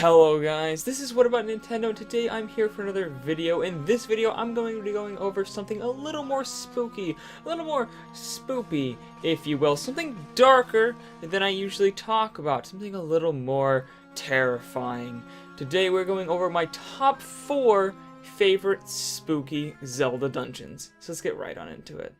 Hello guys, this is What About Nintendo. Today I'm here for another video. In this video I'm going to be going over something a little more spooky, a little more spoopy, if you will. Something darker than I usually talk about, something a little more terrifying. Today we're going over my top 4 favorite spooky Zelda dungeons. So let's get right on into it.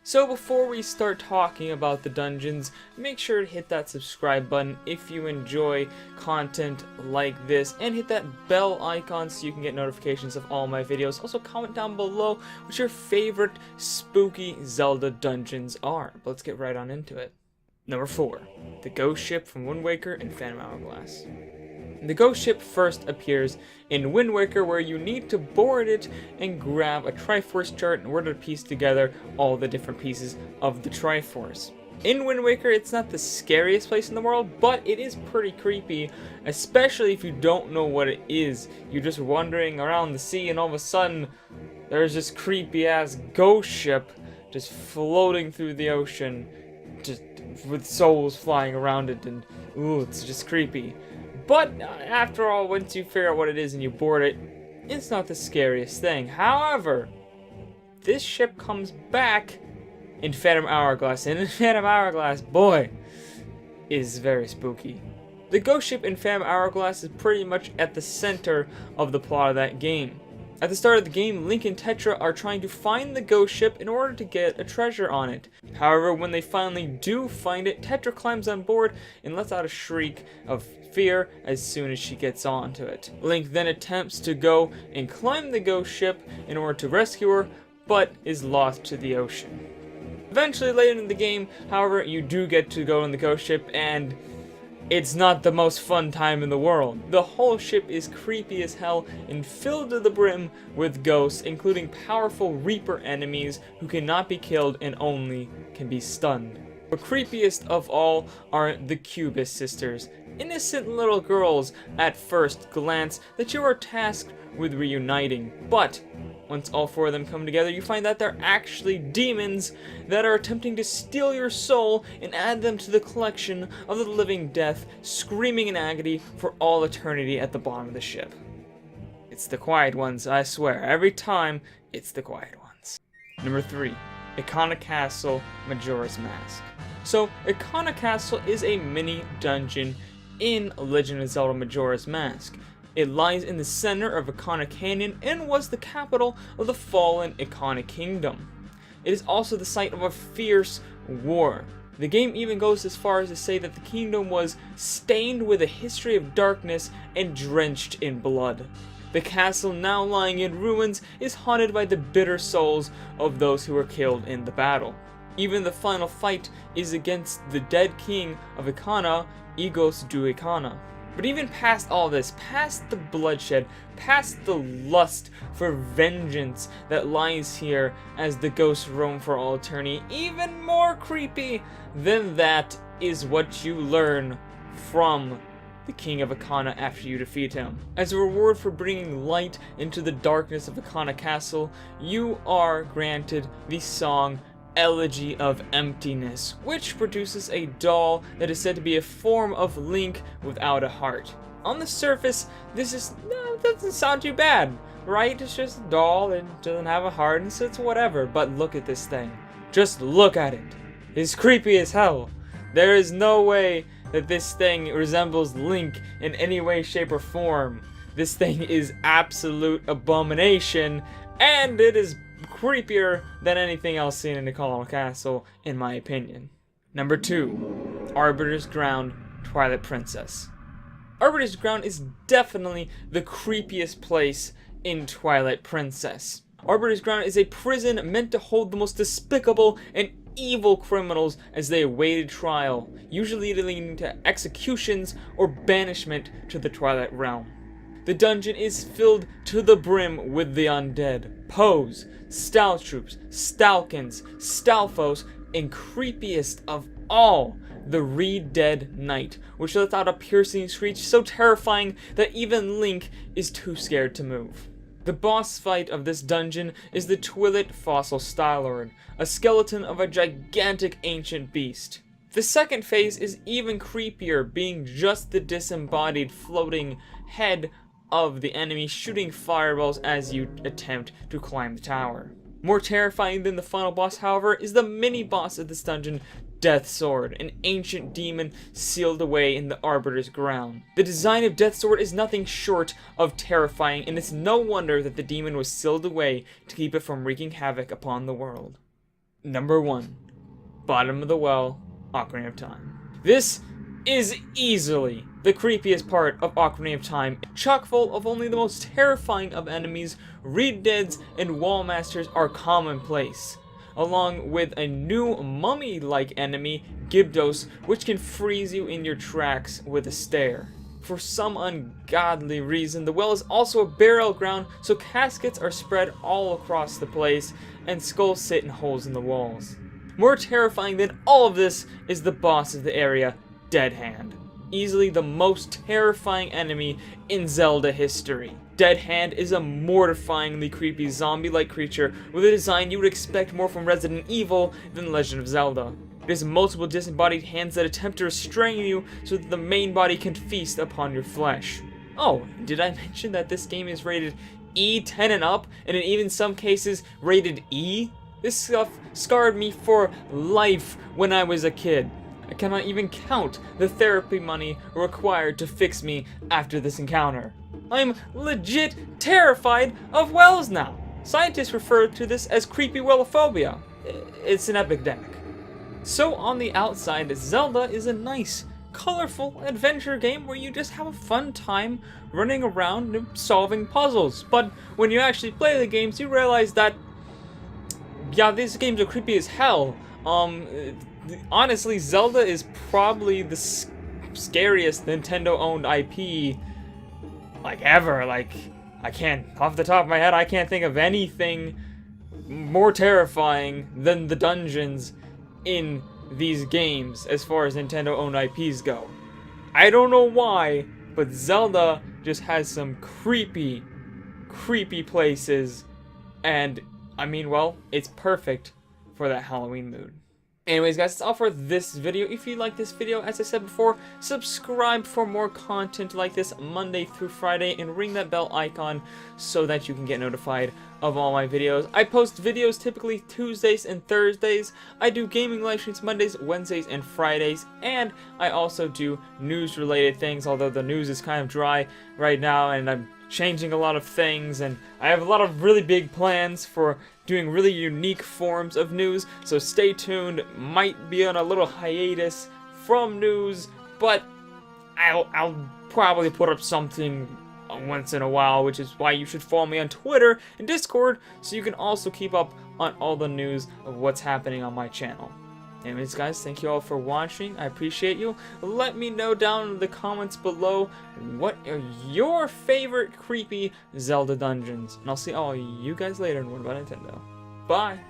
So before we start talking about the dungeons, make sure to hit that subscribe button if you enjoy content like this, and hit that bell icon so you can get notifications of all my videos. Also comment down below what your favorite spooky Zelda dungeons are. But let's get right on into it. Number 4. The Ghost Ship from Wind Waker and Phantom Hourglass. The Ghost Ship first appears in Wind Waker, where you need to board it and grab a Triforce chart in order to piece together all the different pieces of the Triforce. In Wind Waker, it's not the scariest place in the world, but it is pretty creepy, especially if you don't know what it is. You're just wandering around the sea and all of a sudden, there's this creepy ass ghost ship just floating through the ocean, just with souls flying around it, and ooh, it's just creepy. But after all, once you figure out what it is and you board it, it's not the scariest thing. However, this ship comes back in Phantom Hourglass, and in Phantom Hourglass, boy, is very spooky. The Ghost Ship in Phantom Hourglass is pretty much at the center of the plot of that game. At the start of the game, Link and Tetra are trying to find the ghost ship in order to get a treasure on it. However, when they finally do find it, Tetra climbs on board and lets out a shriek of fear as soon as she gets onto it. Link then attempts to go and climb the ghost ship in order to rescue her, but is lost to the ocean. Eventually, later in the game, however, you do get to go on the ghost ship, and it's not the most fun time in the world. The whole ship is creepy as hell and filled to the brim with ghosts, including powerful Reaper enemies who cannot be killed and only can be stunned. But creepiest of all are the Cubist sisters, innocent little girls at first glance that you are tasked with reuniting. But once all 4 of them come together, you find that they're actually demons that are attempting to steal your soul and add them to the collection of the living death, screaming in agony for all eternity at the bottom of the ship. It's the quiet ones, I swear. Every time, it's the quiet ones. Number 3. Ikana Castle, Majora's Mask. So, Ikana Castle is a mini dungeon in Legend of Zelda Majora's Mask. It lies in the center of Ikana Canyon and was the capital of the fallen Ikana Kingdom. It is also the site of a fierce war. The game even goes as far as to say that the kingdom was stained with a history of darkness and drenched in blood. The castle, now lying in ruins, is haunted by the bitter souls of those who were killed in the battle. Even the final fight is against the dead king of Ikana, Egos du Ikana. But even past all this, past the bloodshed, past the lust for vengeance that lies here as the ghosts roam for all eternity, even more creepy than that is what you learn from the King of Ikana after you defeat him. As a reward for bringing light into the darkness of Ikana Castle, you are granted the song Elegy of Emptiness, which produces a doll that is said to be a form of Link without a heart. On the surface, this doesn't sound too bad, right? It's just a doll that doesn't have a heart, and so it's whatever. But look at this thing. Just look at it. It's creepy as hell. There is no way that this thing resembles Link in any way, shape, or form. This thing is absolute abomination, and it is creepier than anything else seen in Ikana Castle, in my opinion. Number 2. Arbiter's Ground, Twilight Princess. Arbiter's Ground is definitely the creepiest place in Twilight Princess. Arbiter's Ground is a prison meant to hold the most despicable and evil criminals as they awaited trial, usually leading to executions or banishment to the Twilight Realm. The dungeon is filled to the brim with the undead, Poes, Staltroops, Stalkins, Stalfos, and creepiest of all, the Re-Dead Knight, which lets out a piercing screech so terrifying that even Link is too scared to move. The boss fight of this dungeon is the Twillet Fossil Stylord, a skeleton of a gigantic ancient beast. The second phase is even creepier, being just the disembodied floating head of the enemy shooting fireballs as you attempt to climb the tower. More terrifying than the final boss, however, is the mini-boss of this dungeon, Death Sword, an ancient demon sealed away in the Arbiter's ground. The design of Death Sword is nothing short of terrifying, and it's no wonder that the demon was sealed away to keep it from wreaking havoc upon the world. Number 1. Bottom of the Well, Ocarina of Time. This is easily the creepiest part of Ocarina of Time. Chock full of only the most terrifying of enemies, Reed Deads and Wall Masters are commonplace, along with a new mummy-like enemy, Gibdos, which can freeze you in your tracks with a stare. For some ungodly reason, the well is also a burial ground, so caskets are spread all across the place, and skulls sit in holes in the walls. More terrifying than all of this is the boss of the area, Dead Hand. Easily the most terrifying enemy in Zelda history. Dead Hand is a mortifyingly creepy zombie-like creature with a design you would expect more from Resident Evil than Legend of Zelda. It has multiple disembodied hands that attempt to restrain you so that the main body can feast upon your flesh. Oh, did I mention that this game is rated E10 and up, and in even some cases rated E? This stuff scarred me for life when I was a kid. I cannot even count the therapy money required to fix me after this encounter. I'm legit terrified of wells now. Scientists refer to this as creepy wellophobia. It's an epidemic. So on the outside, Zelda is a nice, colorful adventure game where you just have a fun time running around and solving puzzles. But when you actually play the games, you realize that, yeah, these games are creepy as hell. Honestly, Zelda is probably the scariest Nintendo-owned IP, like, ever. Like, off the top of my head, I can't think of anything more terrifying than the dungeons in these games as far as Nintendo-owned IPs go. I don't know why, but Zelda just has some creepy places, and, I mean, well, it's perfect for that Halloween mood. Anyways, guys, that's all for this video. If you like this video, as I said before, subscribe for more content like this Monday through Friday, and ring that bell icon so that you can get notified of all my videos. I post videos typically Tuesdays and Thursdays. I do gaming live streams Mondays, Wednesdays, and Fridays, and I also do news-related things, although the news is kind of dry right now, and I'm changing a lot of things, and I have a lot of really big plans for doing really unique forms of news, so stay tuned. Might be on a little hiatus from news, but I'll probably put up something once in a while, which is why you should follow me on Twitter and Discord, so you can also keep up on all the news of what's happening on my channel. Anyways, guys, thank you all for watching. I appreciate you. Let me know down in the comments below what are your favorite creepy Zelda dungeons. And I'll see all you guys later in What About Nintendo. Bye!